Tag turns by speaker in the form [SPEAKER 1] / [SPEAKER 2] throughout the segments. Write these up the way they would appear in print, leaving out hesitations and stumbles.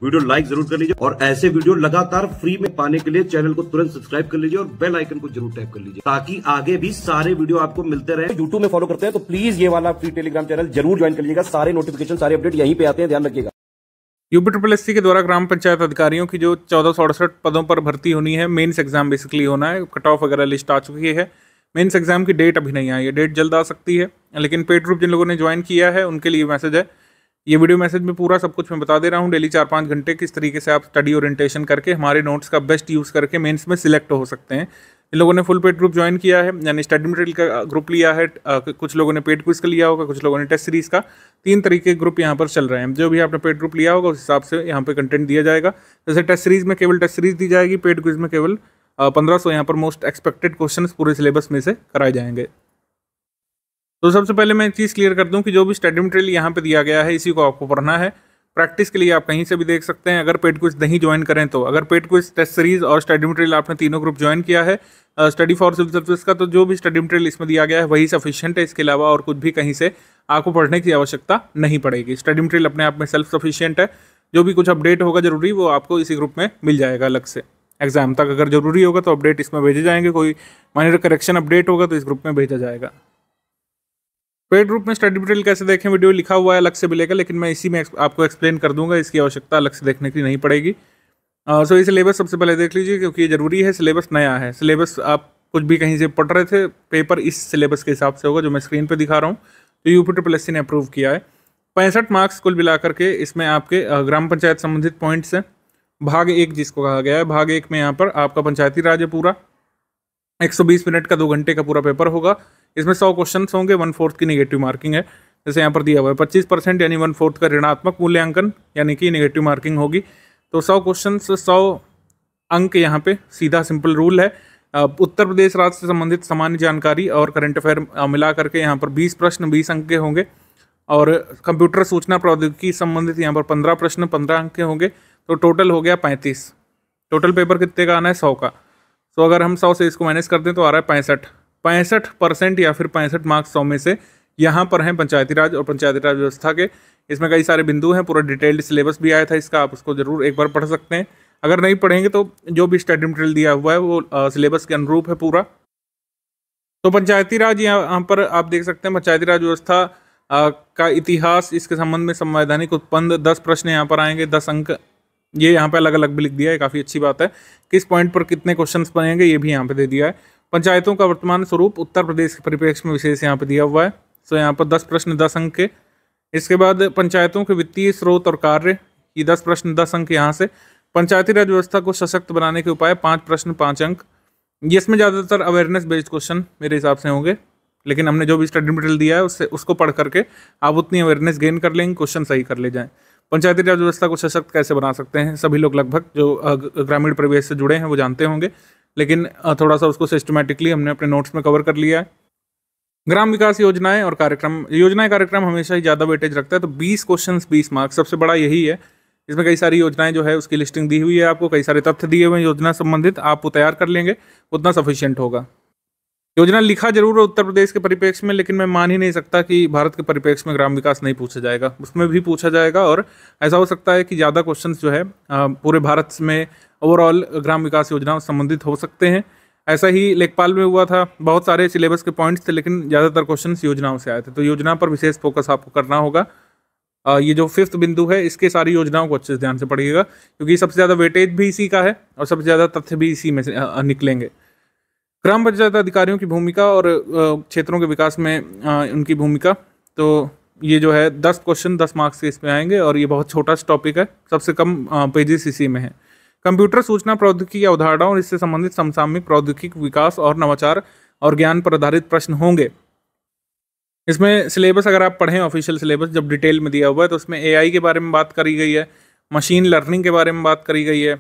[SPEAKER 1] Video like जरूर कर लीजिए और ऐसे वीडियो लगातार फ्री में पाने के लिए चैनल को तुरंत सब्सक्राइब कर लीजिए और बेल आइकन को जरूर टैप कर लीजिए ताकि आगे भी सारे वीडियो आपको मिलते रहे। यूट्यूब में फॉलो करते हैं तो प्लीज ये वाला फ्री टेलीग्राम चैनल जरूर ज्वाइन कर लीजिएगा। सारे नोटिफिकेशन सारे अपडेट यहीं पे आते हैं, ध्यान रखिएगा।
[SPEAKER 2] यूपी के द्वारा ग्राम पंचायत अधिकारियों की जो 1468 पदों पर भर्ती होनी है, मेंस एग्जाम बेसिकली होना है। कट ऑफ वगैरह लिस्ट आ चुकी है। मेंस एग्जाम की डेट अभी नहीं आई है, डेट जल्द आ सकती है। लेकिन पेड ग्रुप जिन लोगों ने ज्वाइन किया है उनके लिए मैसेज है। ये वीडियो मैसेज में पूरा सब कुछ मैं बता दे रहा हूँ। डेली 4-5 घंटे किस तरीके से आप स्टडी ओरिएंटेशन करके हमारे नोट्स का बेस्ट यूज़ करके मेंस में सिलेक्ट हो सकते हैं। इन लोगों ने फुल पेड ग्रुप ज्वाइन किया है, यानी स्टडी मटेरियल का ग्रुप लिया है। कुछ लोगों ने पेड क्विज का लिया होगा, कुछ लोगों ने टेस्ट सीरीज का। 3 तरीके के ग्रुप यहाँ पर चल रहे हैं। जो भी आपने पेड ग्रुप लिया होगा उस हिसाब से यहाँ पे कंटेंट दिया जाएगा। जैसे टेस्ट सीरीज में केवल टेस्ट सीरीज दी जाएगी, पेड क्विज में केवल 1500 यहाँ पर मोस्ट एक्सपेक्टेड क्वेश्चन पूरे सिलेबस में से कराए जाएंगे। तो सबसे पहले मैं एक चीज़ क्लियर कर दूं कि जो भी स्टडी मटेरियल यहाँ पे दिया गया है इसी को आपको पढ़ना है। प्रैक्टिस के लिए आप कहीं से भी देख सकते हैं। अगर पेड क्विज नहीं ज्वाइन करें तो, अगर पेड क्विज, टेस्ट सीरीज और स्टडी मटेरियल आपने तीनों ग्रुप ज्वाइन किया है स्टडी फॉर सिविल सर्विस का, तो जो भी स्टडी मटेरियल इसमें दिया गया है वही सफिशिएंट है। इसके अलावा और कुछ भी कहीं से आपको पढ़ने की आवश्यकता नहीं पड़ेगी। स्टडी मटेरियल अपने आप में सेल्फ सफिशिएंट है। जो भी कुछ अपडेट होगा जरूरी वो आपको इसी ग्रुप में मिल जाएगा अलग से। एग्जाम तक अगर जरूरी होगा तो अपडेट इसमें भेजे जाएंगे। कोई माइनर करेक्शन अपडेट होगा तो इस ग्रुप में भेजा जाएगा। पेड ग्रुप में स्टडी मटेरियल कैसे देखें, वीडियो लिखा हुआ है, अलग से मिलेगा, लेकिन मैं इसी में आपको एक्सप्लेन कर दूंगा। इसकी आवश्यकता अलग से देखने की नहीं पड़ेगी। सो ये सिलेबस सबसे पहले देख लीजिए क्योंकि ये जरूरी है। सिलेबस नया है। सिलेबस आप कुछ भी कहीं से पढ़ रहे थे, पेपर इस सिलेबस के हिसाब से होगा जो मैं स्क्रीन पर दिखा रहा हूँ। तो यूपी ने अप्रूव किया है। 65 मार्क्स कुल मिला करके इसमें आपके ग्राम पंचायत संबंधित पॉइंट्स हैं। भाग 1 जिसको कहा गया है, भाग 1 में यहाँ पर आपका पंचायती राज है पूरा। 120 मिनट का 2 घंटे का पूरा पेपर होगा। इसमें 100 क्वेश्चन होंगे। 1/4 की नेगेटिव मार्किंग है। जैसे यहाँ पर दिया हुआ है 25% यानी 1/4 का ऋणात्मक मूल्यांकन यानी कि नेगेटिव मार्किंग होगी। तो 100 क्वेश्चन 100 अंक यहाँ पे सीधा सिंपल रूल है। उत्तर प्रदेश राज्य से संबंधित सामान्य जानकारी और करंट अफेयर मिला करके यहाँ पर 20 प्रश्न 20 अंक के होंगे। और कंप्यूटर सूचना प्रौद्योगिकी संबंधित यहाँ पर 15 प्रश्न 15 अंक के होंगे। तो टोटल हो गया 35। टोटल पेपर कितने का आना है? 100 का। तो अगर हम 100 से इसको माइनस करते हैं तो आ रहा है 65% या फिर 65 मार्क्स 100 में से यहाँ पर हैं पंचायती राज और पंचायती राज व्यवस्था के। इसमें कई सारे बिंदु हैं। पूरा डिटेल्ड सिलेबस भी आया था इसका, आप उसको जरूर एक बार पढ़ सकते हैं। अगर नहीं पढ़ेंगे तो जो भी स्टडी मटेरियल दिया हुआ है वो सिलेबस के अनुरूप है पूरा। तो पंचायती राज यहाँ पर आप देख सकते हैं। पंचायती राज व्यवस्था का इतिहास, इसके संबंध में संवैधानिक उत्पन्न 10 प्रश्न यहाँ पर आएंगे, 10 अंक। ये यहाँ पे अलग अलग भी लिख दिया है, काफ़ी अच्छी बात है। किस पॉइंट पर कितने क्वेश्चंस बनेंगे ये भी यहाँ पे दे दिया है। पंचायतों का वर्तमान स्वरूप उत्तर प्रदेश के परिप्रेक्ष्य में विशेष यहाँ पे दिया हुआ है। तो यहाँ पर 10 प्रश्न 10 अंक के। इसके बाद पंचायतों के वित्तीय स्रोत और कार्य, ये 10 प्रश्न 10 अंक यहाँ से। पंचायती राज व्यवस्था को सशक्त बनाने के उपाय, 5 प्रश्न 5 अंक। ये इसमें ज़्यादातर अवेयरनेस बेस्ड क्वेश्चन मेरे हिसाब से होंगे, लेकिन हमने जो भी स्टडी मटेरियल दिया है उसको पढ़ करके आप उतनी अवेयरनेस गेन कर लेंगे, क्वेश्चन सही कर ले जाएँ। पंचायती राज व्यवस्था को सशक्त कैसे बना सकते हैं, सभी लोग लगभग जो ग्रामीण परिवेश से जुड़े हैं वो जानते होंगे, लेकिन थोड़ा सा उसको सिस्टमैटिकली हमने अपने नोट्स में कवर कर लिया है। ग्राम विकास योजनाएं और कार्यक्रम हमेशा ही ज़्यादा वेटेज रखता है। तो 20 क्वेश्चन 20 मार्क्स, सबसे बड़ा यही है। इसमें कई सारी योजनाएं जो है उसकी लिस्टिंग दी हुई है आपको, कई सारे तथ्य दिए हुए हैं योजना संबंधित, आप वो तैयार कर लेंगे उतना सफिशियंट होगा। योजना लिखा जरूर है उत्तर प्रदेश के परिप्रेक्ष्य में, लेकिन मैं मान ही नहीं सकता कि भारत के परिप्रेक्ष्य में ग्राम विकास नहीं पूछा जाएगा, उसमें भी पूछा जाएगा। और ऐसा हो सकता है कि ज़्यादा क्वेश्चंस जो है पूरे भारत में ओवरऑल ग्राम विकास योजना संबंधित हो सकते हैं। ऐसा ही लेखपाल में हुआ था, बहुत सारे सिलेबस के पॉइंट्स थे लेकिन ज़्यादातर क्वेश्चंस योजनाओं से आए थे। तो योजना पर विशेष फोकस आपको करना होगा। ये जो 5th बिंदु है इसके सारी योजनाओं को अच्छे से ध्यान से पढ़िएगा क्योंकि सबसे ज़्यादा वेटेज भी इसी का है और सबसे ज़्यादा तथ्य भी इसी में से निकलेंगे। ग्राम पंचायत अधिकारियों की भूमिका और क्षेत्रों के विकास में उनकी भूमिका, तो ये जो है 10 क्वेश्चन 10 मार्क्स के इसमें आएंगे और ये बहुत छोटा सा टॉपिक है, सबसे कम पेजेस इसी में है। कंप्यूटर सूचना प्रौद्योगिकी की अवधारणा और इससे संबंधित समसामयिक प्रौद्योगिकी विकास और नवाचार और ज्ञान पर आधारित प्रश्न होंगे। इसमें सिलेबस अगर आप पढ़ें, ऑफिशियल सिलेबस जब डिटेल में दिया हुआ है तो उसमें AI के बारे में बात करी गई है, मशीन लर्निंग के बारे में बात करी गई है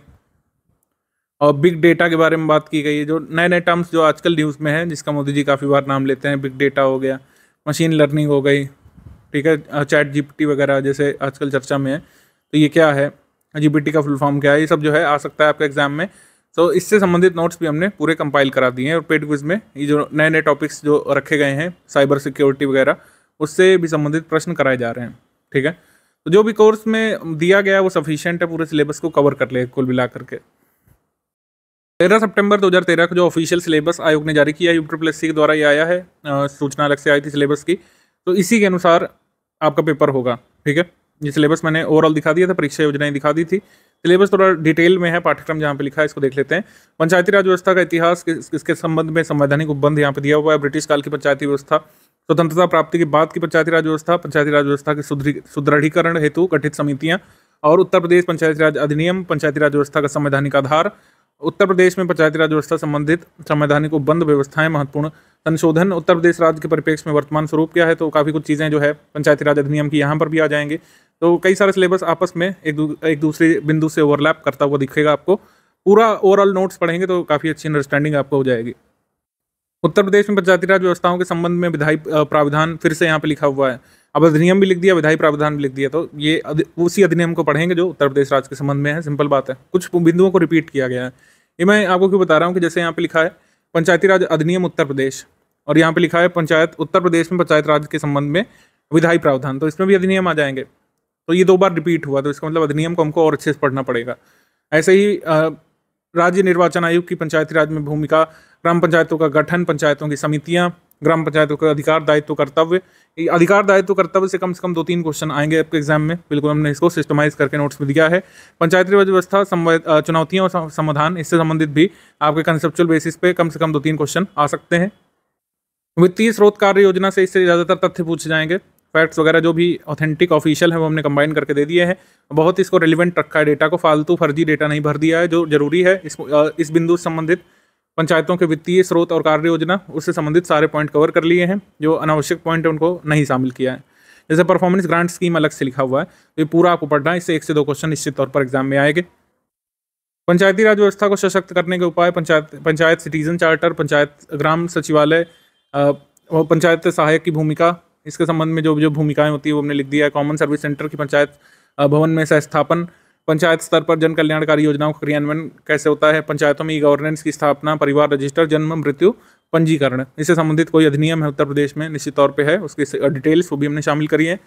[SPEAKER 2] और बिग डेटा के बारे में बात की गई है। जो नए नए टर्म्स जो आजकल न्यूज़ में है, जिसका मोदी जी काफ़ी बार नाम लेते हैं, बिग डेटा हो गया, मशीन लर्निंग हो गई, ठीक है, चैट GPT वगैरह जैसे आजकल चर्चा में है। तो ये क्या है, GPT का फुल फॉर्म क्या है, ये सब जो है आ सकता है आपके एग्जाम में। तो इससे संबंधित नोट्स भी हमने पूरे कंपाइल करा दिए हैं और पेड क्विज में ये जो नए नए टॉपिक्स जो रखे गए हैं, साइबर सिक्योरिटी वगैरह, उससे भी संबंधित प्रश्न कराए जा रहे हैं, ठीक है। तो जो भी कोर्स में दिया गया है वो सफिशिएंट है पूरे सिलेबस को कवर कर ले कुल मिला करके। 13 सितंबर 2013 को जो ऑफिशियल सिलेबस आयोग ने जारी किया यूपीएससी के द्वारा ये आया है, सूचना अलग से आई थी सिलेबस की, तो इसी के अनुसार आपका पेपर होगा। ठीक है, ये सिलेबस मैंने ओवरऑल दिखा दिया था, परीक्षा योजनाएं दिखा दी थी। सिलेबस थोड़ा डिटेल में है, पाठ्यक्रम जहाँ पे लिखा है इसको देख लेते हैं। पंचायती राज व्यवस्था का इतिहास, इसके संबंध में संवैधानिक उपबंध यहाँ पे दिया हुआ है। ब्रिटिश काल की पंचायती व्यवस्था, स्वतंत्रता प्राप्ति के बाद की पंचायती राज व्यवस्था, पंचायती राज व्यवस्था के सुदृढ़ीकरण हेतु गठित समितियां, और उत्तर प्रदेश पंचायती राज अधिनियम, पंचायती राज व्यवस्था का संवैधानिक आधार, उत्तर प्रदेश में पंचायती राज व्यवस्था संबंधित संवैधानिक उपबंध व्यवस्थाएं, महत्वपूर्ण संशोधन, उत्तर प्रदेश राज्य के परिप्रेक्ष्य में वर्तमान स्वरूप क्या है। तो काफ़ी कुछ चीज़ें जो है पंचायती राज अधिनियम की यहाँ पर भी आ जाएंगे। तो कई सारे सिलेबस आपस में एक दूसरे बिंदु से ओवरलैप करता हुआ दिखेगा आपको। पूरा ओवरऑल नोट्स पढ़ेंगे तो काफ़ी अच्छी अंडरस्टैंडिंग आपको हो जाएगी। उत्तर प्रदेश में पंचायती राज व्यवस्थाओं के संबंध में विधायी प्रावधान फिर से यहाँ पे लिखा हुआ है। अब अधिनियम भी लिख दिया, विधायी प्रावधान भी लिख दिया, तो ये उसी अधिनियम को पढ़ेंगे जो उत्तर प्रदेश राज्य के संबंध में है। सिंपल बात है, कुछ बिंदुओं को रिपीट किया गया है। ये मैं आपको क्यों बता रहा हूँ कि जैसे यहाँ पे लिखा है पंचायती राज अधिनियम उत्तर प्रदेश, और यहाँ पे लिखा है पंचायत उत्तर प्रदेश में पंचायत राज के संबंध में विधायी प्रावधान, तो इसमें भी अधिनियम आ जाएंगे। तो ये 2 बार रिपीट हुआ, तो इसका मतलब अधिनियम को हमको और अच्छे से पढ़ना पड़ेगा। ऐसे ही राज्य निर्वाचन आयोग की पंचायती राज में भूमिका, ग्राम पंचायतों का गठन, पंचायतों की समितियां, ग्राम पंचायतों का अधिकार दायित्व कर्तव्य। अधिकार दायित्व कर्तव्य से कम 2-3 क्वेश्चन आएंगे आपके एग्जाम में, बिल्कुल हमने इसको सिस्टमाइज करके नोट्स में दिया है। पंचायती राज व्यवस्था चुनौतियों और समाधान, इससे संबंधित भी आपके कंसेप्चुअल बेसिस पे कम से कम 2-3 क्वेश्चन आ सकते हैं। वित्तीय स्रोत कार्य योजना से इससे ज़्यादातर तथ्य पूछे जाएंगे, फैक्ट्स वगैरह जो भी ऑथेंटिक ऑफिशियल है वो हमने कंबाइन करके दे दिए हैं। बहुत इसको रिलेवेंट रखा है, डेटा को फालतू फर्जी डेटा नहीं भर दिया है, जो जरूरी है। इस बिंदु से संबंधित पंचायतों के वित्तीय स्रोत और कार्य योजना, उससे संबंधित सारे पॉइंट कवर कर लिए हैं। जो अनावश्यक पॉइंट है उनको नहीं शामिल किया है। जैसे परफॉर्मेंस ग्रांट स्कीम अलग से लिखा हुआ है, तो ये पूरा आपको पढ़ना है। इससे 1 से 2 क्वेश्चन निश्चित तौर पर एग्जाम में आएंगे। पंचायती राज व्यवस्था को सशक्त करने के उपाय, पंचायत सिटीजन चार्टर, पंचायत ग्राम सचिवालय, पंचायत सहायक की भूमिका, इसके संबंध में जो भूमिकाएं होती है वो हमने लिख दिया है। कॉमन सर्विस सेंटर की पंचायत भवन में सह स्थापन, पंचायत स्तर पर जन कल्याणकारी योजनाओं का क्रियान्वयन कैसे होता है, पंचायतों में ई गवर्नेंस की स्थापना, परिवार रजिस्टर, जन्म मृत्यु पंजीकरण, इससे संबंधित कोई अधिनियम है उत्तर प्रदेश में निश्चित तौर पे है, उसकी डिटेल्स वो भी हमने शामिल करी है।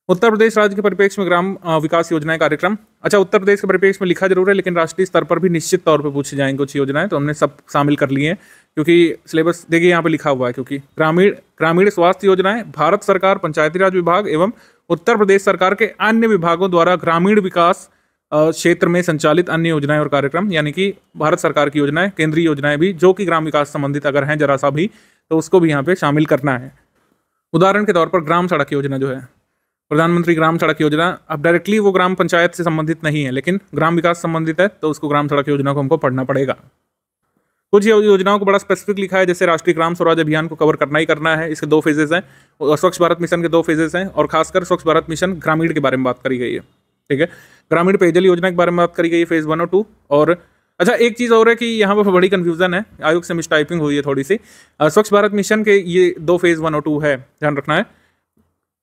[SPEAKER 2] उत्तर प्रदेश राज्य के परिप्रेक्ष्य में ग्राम विकास योजनाएं कार्यक्रम, अच्छा उत्तर प्रदेश के परिप्रेक्ष्य में लिखा जरूर है, लेकिन राष्ट्रीय स्तर पर भी निश्चित तौर पर पूछी जाएंगी कुछ योजनाएं, तो हमने सब शामिल कर लिए हैं। क्योंकि सिलेबस देखिए यहाँ पे लिखा हुआ है, क्योंकि ग्रामीण स्वास्थ्य योजनाएं भारत सरकार, पंचायती राज विभाग एवं उत्तर प्रदेश सरकार के अन्य विभागों द्वारा ग्रामीण विकास क्षेत्र में संचालित अन्य योजनाएं और कार्यक्रम, यानी कि भारत सरकार की योजनाएं, केंद्रीय योजनाएं भी जो कि ग्राम विकास संबंधित अगर हैं जरा सा भी, तो उसको भी यहाँ पे शामिल करना है। उदाहरण के तौर पर ग्राम सड़क योजना जो है, प्रधानमंत्री ग्राम सड़क योजना, अब डायरेक्टली वो ग्राम पंचायत से संबंधित नहीं है, लेकिन ग्राम विकास संबंधित है, तो उसको ग्राम सड़क योजना को हमको पढ़ना पड़ेगा। कुछ योजनाओं को बड़ा स्पेसिफिक लिखा है, जैसे राष्ट्रीय ग्राम स्वराज अभियान को कवर करना ही करना है। इसके 2 फेजेस हैं, और स्वच्छ भारत मिशन के 2 फेजेस हैं, और खासकर स्वच्छ भारत मिशन ग्रामीण के बारे में बात करी गई है। ठीक है, ग्रामीण पेयजल योजना के बारे में बात करी गई है, फेज 1 और 2। और अच्छा एक चीज़ और है कि यहाँ पर बड़ी कन्फ्यूजन है, आयोग से मिसटाइपिंग हुई है थोड़ी सी। स्वच्छ भारत मिशन के ये 2 फेज 1 और 2 है, ध्यान रखना है।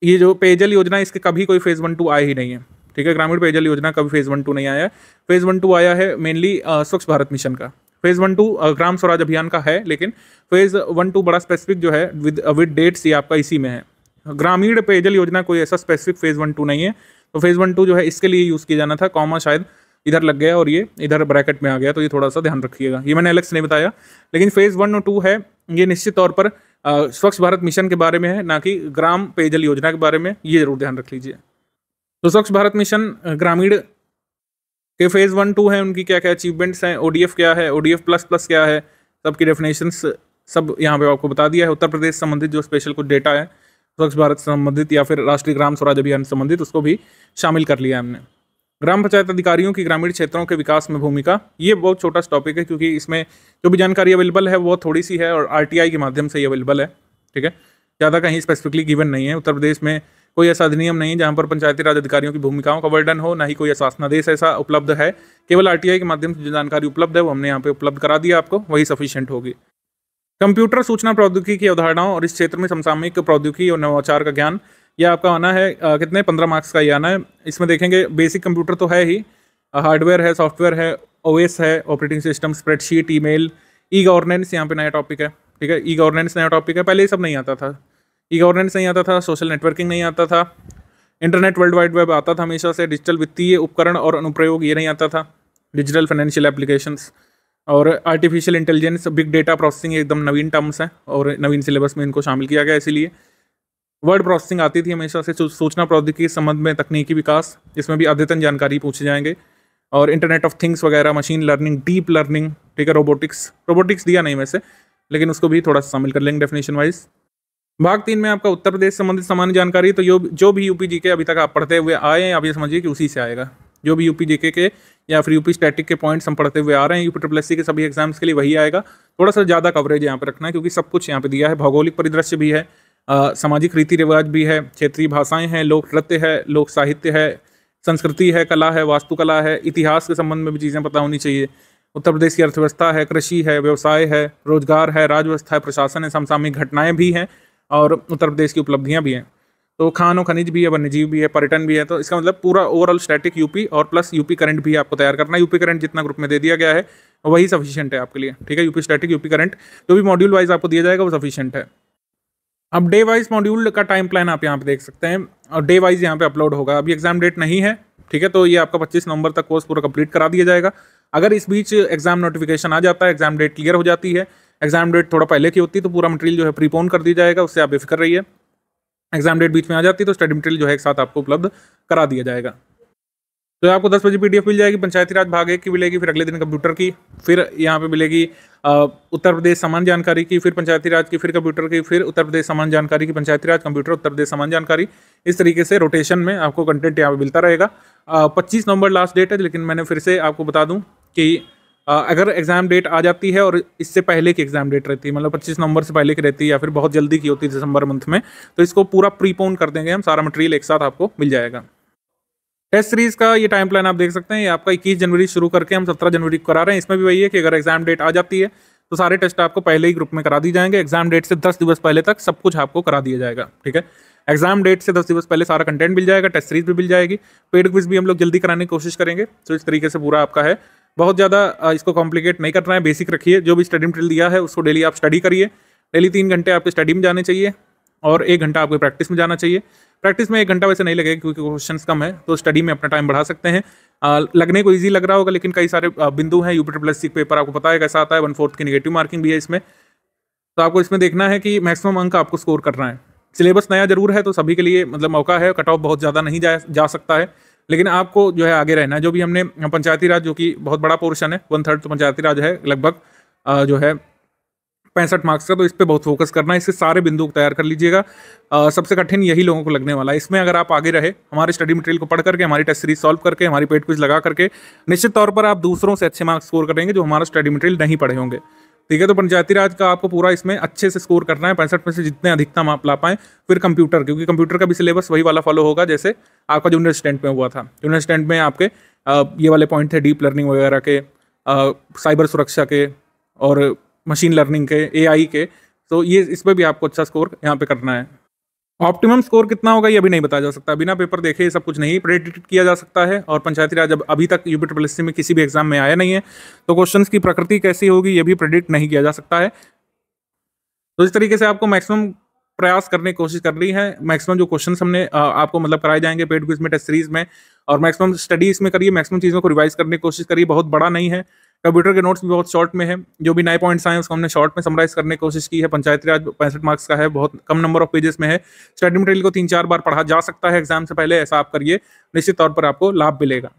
[SPEAKER 2] ये जो पेयजल योजना है इसके कभी कोई फेज 1-2 आए ही नहीं है। ठीक है, ग्रामीण पेयजल योजना कभी फेज 1-2 नहीं आया है। फेज 1-2 आया है मेनली स्वच्छ भारत मिशन का। फेज 1-2 ग्राम स्वराज अभियान का है, लेकिन फेज 1-2 बड़ा स्पेसिफिक जो है विद डेट्स ये आपका इसी में है। ग्रामीण पेयजल योजना कोई ऐसा स्पेसिफिक फेज 1-2 नहीं है, तो फेज 1-2 जो है इसके लिए यूज़ किया जाना था। कॉमा शायद इधर लग गया और ये इधर ब्रैकेट में आ गया, तो ये थोड़ा सा ध्यान रखिएगा, ये मैंने अलग से नहीं बताया। लेकिन फेज 1 और 2 है, ये निश्चित तौर पर स्वच्छ भारत मिशन के बारे में है, ना कि ग्राम पेयजल योजना के बारे में, ये जरूर ध्यान रख लीजिए। तो स्वच्छ भारत मिशन ग्रामीण के फेज 1-2 है, उनकी क्या क्या अचीवमेंट्स हैं, ODF क्या है, ODF प्लस क्या है, सबकी डेफिनेशंस सब यहाँ पे आपको बता दिया है। उत्तर प्रदेश संबंधित जो स्पेशल कुछ डेटा है स्वच्छ भारत संबंधित या फिर राष्ट्रीय ग्राम स्वराज अभियान संबंधित, उसको भी शामिल कर लिया हमने। ग्राम पंचायत अधिकारियों की ग्रामीण क्षेत्रों के विकास में भूमिका, ये बहुत छोटा टॉपिक है, क्योंकि इसमें जो भी जानकारी अवेलेबल है वो थोड़ी सी है, और RTI के माध्यम से ये अवेलेबल है। ठीक है, ज़्यादा कहीं स्पेसिफिकली गिवन नहीं है। उत्तर प्रदेश में कोई ऐसा अधिनियम नहीं है जहाँ पर पंचायती राज अधिकारियों की भूमिकाओं का वर्णन हो, ना ही कोई शासनादेश ऐसा उपलब्ध है। केवल RTI के माध्यम से जो जानकारी उपलब्ध है वो हमने यहाँ पे उपलब्ध करा दिया आपको, वही सफिशिएंट होगी। कंप्यूटर सूचना प्रौद्योगिकी की अवधारणाओं और इस क्षेत्र में समसामयिक प्रौद्योगिकी और नवाचार का ज्ञान, यह आपका आना है कितने 15 मार्क्स का ये आना है। इसमें देखेंगे बेसिक कंप्यूटर तो है ही, हार्डवेयर है, सॉफ्टवेयर है, OS है, operating system, spreadsheet, email, e governance यहाँ पे नया टॉपिक है। ठीक है, ई गवर्नेंस नया टॉपिक है, पहले ये सब नहीं आता था। ई गवर्नेंस नहीं आता था, सोशल नेटवर्किंग नहीं आता था, इंटरनेट वर्ल्ड वाइड वेब आता था हमेशा से, डिजिटल वित्तीय उपकरण और अनुप्रयोग ये नहीं आता था, डिजिटल फाइनेंशियल एप्लीकेशंस और artificial intelligence, big data processing एकदम नवीन टर्म्स हैं और नवीन सिलेबस में इनको शामिल किया गया। इसीलिए वर्ड प्रोसेसिंग आती थी हमेशा से, सूचना प्रौद्योगिकी के संबंध में तकनीकी विकास, इसमें भी अद्यतन जानकारी पूछे जाएंगे, और इंटरनेट ऑफ थिंग्स वगैरह, मशीन लर्निंग, डीप लर्निंग, ठीक है, रोबोटिक्स दिया नहीं वैसे, लेकिन उसको भी थोड़ा सा शामिल कर लेंगे डेफिनेशन वाइज। भाग 3 में आपका उत्तर प्रदेश संबंधित सामान्य जानकारी, तो जो भी यूपी जीके अभी तक आप पढ़ते हुए आए हैं, आप ये समझिए कि उसी से आएगा। जो भी यूपी जीके के या फिर यूपी स्टैटिक के पॉइंट्स हम पढ़ते हुए आ रहे हैं यूपी ट्रिपल एससी के सभी एग्जाम्स के लिए, वही आएगा। थोड़ा सा ज़्यादा कवरेज यहाँ पे रखना है क्योंकि सब कुछ यहाँ पे दिया है। भौगोलिक परिदृश्य भी है, सामाजिक रीति रिवाज भी है, क्षेत्रीय भाषाएं हैं, लोक नृत्य है, लोक साहित्य है, संस्कृति है, कला है, वास्तुकला है, इतिहास के संबंध में भी चीज़ें पता होनी चाहिए। उत्तर प्रदेश की अर्थव्यवस्था है, कृषि है, व्यवसाय है, रोजगार है, राजव्यवस्था है, प्रशासन है, समसामयिक घटनाएं भी हैं और उत्तर प्रदेश की उपलब्धियां भी हैं। तो खान और खनिज भी है, वन्यजीव भी है, पर्यटन भी है। तो इसका मतलब पूरा ओवरऑल स्टैटिक यूपी और प्लस यूपी करंट भी आपको तैयार करना है। यूपी करंट जितना ग्रुप में दे दिया गया है वही सफिशिएंट है आपके लिए, ठीक है। यूपी स्टैटिक, यूपी करंट जो भी मॉड्यूल वाइज आपको दिया जाएगा वो सफिशिएंट है। अब डे वाइज मॉड्यूल का टाइम प्लान आप यहाँ पे देख सकते हैं और डे वाइज यहाँ पे अपलोड होगा। अभी एग्जाम डेट नहीं है, ठीक है, तो ये आपका 25 नवंबर तक कोर्स पूरा कंप्लीट करा दिया जाएगा। अगर इस बीच एग्जाम नोटिफिकेशन आ जाता है, एग्जाम डेट क्लियर हो जाती है, एग्जाम डेट थोड़ा पहले की होती है, तो पूरा मटेरियल जो है प्रीपोन कर दिया जाएगा, उससे आप बेफिक्र रहिए। एग्जाम डेट बीच में आ जाती है तो स्टडी मटेरियल जो है एक साथ आपको उपलब्ध करा दिया जाएगा। तो आपको 10 बजे PDF मिल जाएगी, पंचायती राज भाग 1 की मिलेगी, फिर अगले दिन कंप्यूटर की, फिर यहाँ पे मिलेगी उत्तर प्रदेश सामान्य जानकारी की, फिर पंचायती राज की, फिर कंप्यूटर की, फिर उत्तर प्रदेश सामान्य जानकारी की, पंचायती राज, कंप्यूटर, उत्तर प्रदेश सामान्य जानकारी। इस तरीके से रोटेशन में आपको कंटेंट यहाँ पे मिलता रहेगा। 25 नवंबर लास्ट डेट है, लेकिन मैंने फिर से आपको बता दूँ कि अगर एग्जाम डेट आ जाती है और इससे पहले की एग्जाम डेट रहती है, मतलब 25 नवंबर से पहले की रहती है या फिर बहुत जल्दी की होती है दिसंबर मंथ में, तो इसको पूरा प्रीपोन कर देंगे हम, सारा मटेरियल एक साथ आपको मिल जाएगा। टेस्ट सीरीज का ये टाइम प्लान आप देख सकते हैं, ये आपका 21 जनवरी शुरू करके हम 17 जनवरी को करा रहे हैं। इसमें भी वही है कि अगर एग्जाम डेट आ जाती है तो सारे टेस्ट आपको पहले ही ग्रुप में करा दी जाएंगे। एग्जाम डेट से 10 दिवस पहले तक सब कुछ आपको करा दिया जाएगा, ठीक है। एग्जाम डेट से 10 दिवस पहले सारा कंटेंट मिल जाएगा, टेस्ट सीरीज भी मिल जाएगी, पेड क्विज भी हम लोग जल्दी कराने की कोशिश करेंगे। तो इस तरीके से पूरा आपका है, बहुत ज़्यादा इसको कॉम्प्लिकेट नहीं करना है, बेसिक रखिए। जो भी स्टडी मटेरियल दिया है उसको डेली आप स्टडी करिए। डेली 3 घंटे आपके स्टडी में जाने चाहिए और 1 घंटा आपको प्रैक्टिस में जाना चाहिए। प्रैक्टिस में 1 घंटा वैसे नहीं लगेगा क्योंकि क्वेश्चंस कम है, तो स्टडी में अपना टाइम बढ़ा सकते हैं। लगने को इजी लग रहा होगा, लेकिन कई सारे बिंदु हैं। यूपी ट्रिपल एससी पेपर आपको पता है कैसा आता है, 1/4 की नेगेटिव मार्किंग भी है इसमें। तो आपको इसमें देखना है कि मैक्सिमम अंक आपको स्कोर करना है। सिलेबस नया जरूर है तो सभी के लिए मतलब मौका है, कट ऑफ बहुत ज़्यादा नहीं जा सकता है, लेकिन आपको जो है आगे रहना है। जो भी हमने पंचायती राज, जो कि बहुत बड़ा पोर्शन है, 1/3 तो पंचायती राज है लगभग, जो है 65 मार्क्स का, तो इस पर बहुत फोकस करना है। इसके सारे बिंदु तैयार कर लीजिएगा। सबसे कठिन यही लोगों को लगने वाला है। इसमें अगर आप आगे रहे, हमारे स्टडी मटेरियल को पढ़ करके, हमारी टेस्ट सीरीज सॉल्व करके, हमारी पेड क्विज लगा करके, निश्चित तौर पर आप दूसरों से अच्छे मार्क्स स्कोर करेंगे जो हमारा स्टडी मटेरियल नहीं पढ़े होंगे, ठीक है। तो पंचायती राज का आपको पूरा इसमें अच्छे से स्कोर करना है, 65 में से जितने अधिकतम आप ला पाएं। फिर कंप्यूटर, क्योंकि कंप्यूटर का भी सिलेबस वही वाला फॉलो होगा जैसे आपका जूनियर स्टैंड में हुआ था। जूनियर स्टैंड में आपके ये वाले पॉइंट थे, डीप लर्निंग वगैरह के, साइबर सुरक्षा के और मशीन लर्निंग के, AI के। तो ये इस पर भी आपको अच्छा स्कोर यहाँ पे करना है। ऑप्टिमम स्कोर कितना होगा ये अभी नहीं बताया जा सकता, बिना पेपर देखे ये सब कुछ नहीं प्रेडिक्ट किया जा सकता है। और पंचायती राज अभी तक यूपी ट्रिपल एससी में किसी भी एग्जाम में आया नहीं है, तो क्वेश्चंस की प्रकृति कैसी होगी ये भी प्रेडिक्ट नहीं किया जा सकता है। तो इस तरीके से आपको मैक्सिमम प्रयास करने की कोशिश करनी है। मैक्सिमम जो क्वेश्चंस हमने आपको मतलब कराए जाएंगे पेड क्विज में, टेस्ट सीरीज में, और मैक्सिमम स्टडी इसमें करिए, मैक्सिमम चीज़ों को रिवाइज करने की कोशिश करिए। बहुत बड़ा नहीं है, कंप्यूटर के नोट्स भी बहुत शॉर्ट में है, जो भी नए पॉइंट्स आए हैं उसको हमने शॉर्ट में समराइज करने की कोशिश की है। पंचायती राज 65 मार्क्स का है, बहुत कम नंबर ऑफ पेजेस में है। स्टडी मटेरियल को 3-4 बार पढ़ा जा सकता है एग्जाम से पहले, ऐसा आप करिए, निश्चित तौर पर आपको लाभ मिलेगा।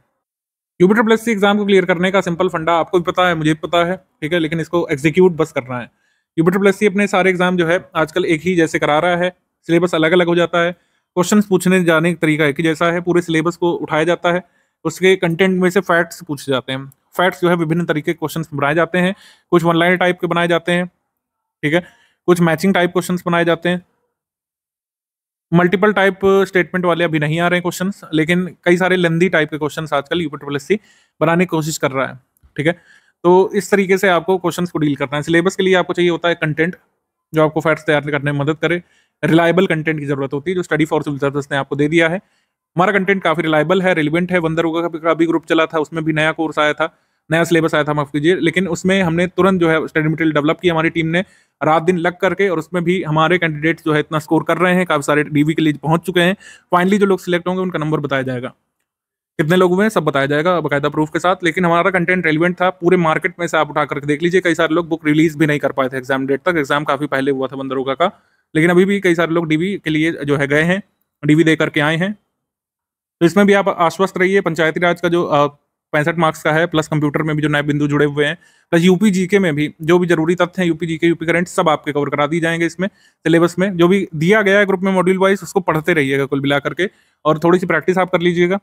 [SPEAKER 2] यूपी ट्रिपल एससी एग्जाम को क्लियर करने का सिंपल फंडा आपको भी पता है, मुझे भी पता है, ठीक है, लेकिन इसको एग्जीक्यूट बस करना है। यूपी ट्रिपल एससी अपने सारे एग्जाम जो है आजकल एक ही जैसे करा रहा है, सिलेबस अलग अलग हो जाता है, क्वेश्चन पूछने जाने का तरीका एक ही जैसा है, पूरे सिलेबस को उठाया जाता है, उसके कंटेंट में से फैक्ट्स पूछे जाते हैं। फैक्ट्स जो है विभिन्न तरीके के क्वेश्चन बनाए जाते हैं, कुछ वन लाइन टाइप के बनाए जाते हैं, ठीक है, कुछ मैचिंग टाइप क्वेश्चंस बनाए जाते हैं, मल्टीपल टाइप स्टेटमेंट वाले अभी नहीं आ रहे हैं क्वेश्चंस, लेकिन कई सारे लेंदी टाइप के क्वेश्चंस आजकल यूपी ट्रिपल एससी बनाने की कोशिश कर रहा है, ठीक है। तो इस तरीके से आपको क्वेश्चंस को डील करना है। सिलेबस के लिए आपको चाहिए होता है कंटेंट जो आपको फैक्ट्स तैयार करने में मदद करे। रिलायबल कंटेंट की जरूरत होती है, जो स्टडी फॉर सिविल सर्विस ने आपको दे दिया है। हमारा कंटेंट काफी रिलायबल है, रिलेवेंट है। वंदर का भी ग्रुप चला था, उसमें भी नया कोर्स आया था, नया सिलेबस आया था, माफ कीजिए, लेकिन उसमें हमने तुरंत जो है स्टडी मटेरियल डेवलप किया हमारी टीम ने, रात दिन लग करके, और उसमें भी हमारे कैंडिडेट्स जो है इतना स्कोर कर रहे हैं, काफी सारे डीवी के लिए पहुंच चुके हैं। फाइनली जो लोग सिलेक्ट होंगे उनका नंबर बताया जाएगा, कितने लोग हुए हैं सब बताया जाएगा बाकायदा प्रूफ के साथ। लेकिन हमारा कंटेंट रेलिवेंट था, पूरे मार्केट में से आप उठा करके देख लीजिए, कई सारे लोग बुक रिलीज भी नहीं कर पाए थे एग्जाम डेट तक। एग्जाम काफी पहले हुआ था बंदरोगा का, लेकिन अभी भी कई सारे लोग डीवी के लिए जो है गए हैं, डीवी दे करके आए हैं। तो इसमें भी आप आश्वस्त रहिए, पंचायती राज का जो 65 मार्क्स का है, प्लस कंप्यूटर में भी जो नए बिंदु जुड़े हुए हैं, प्लस यूपी जीके में भी जो भी जरूरी तथ्य हैं, यूपी जीके, यूपी करंट, सब आपके कवर करा दी जाएंगे इसमें सिलेबस में। जो भी दिया गया है ग्रुप में मॉड्यूल वाइज, उसको पढ़ते रहिएगा कुल मिला करके, और थोड़ी सी प्रैक्टिस आप कर लीजिएगा,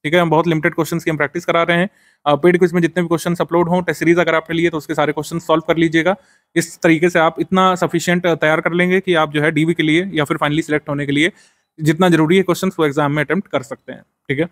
[SPEAKER 2] ठीक है। हम बहुत लिमिटेड क्वेश्चंस की हम प्रैक्टिस करा रहे हैं। पेड क्विज में जितने भी क्वेश्चन अपलोड हों, टेस्ट सीरीज अगर आपने लिए तो उसके सारे क्वेश्चन सॉल्व कर लीजिएगा। इस तरीके से आप इतना सफिशिएंट तैयार कर लेंगे कि आप जो है डीवी के लिए या फिर फाइनली सिलेक्ट होने के लिए जितना जरूरी है क्वेश्चन वो एग्जाम में अटेम्प्ट कर सकते हैं, ठीक है।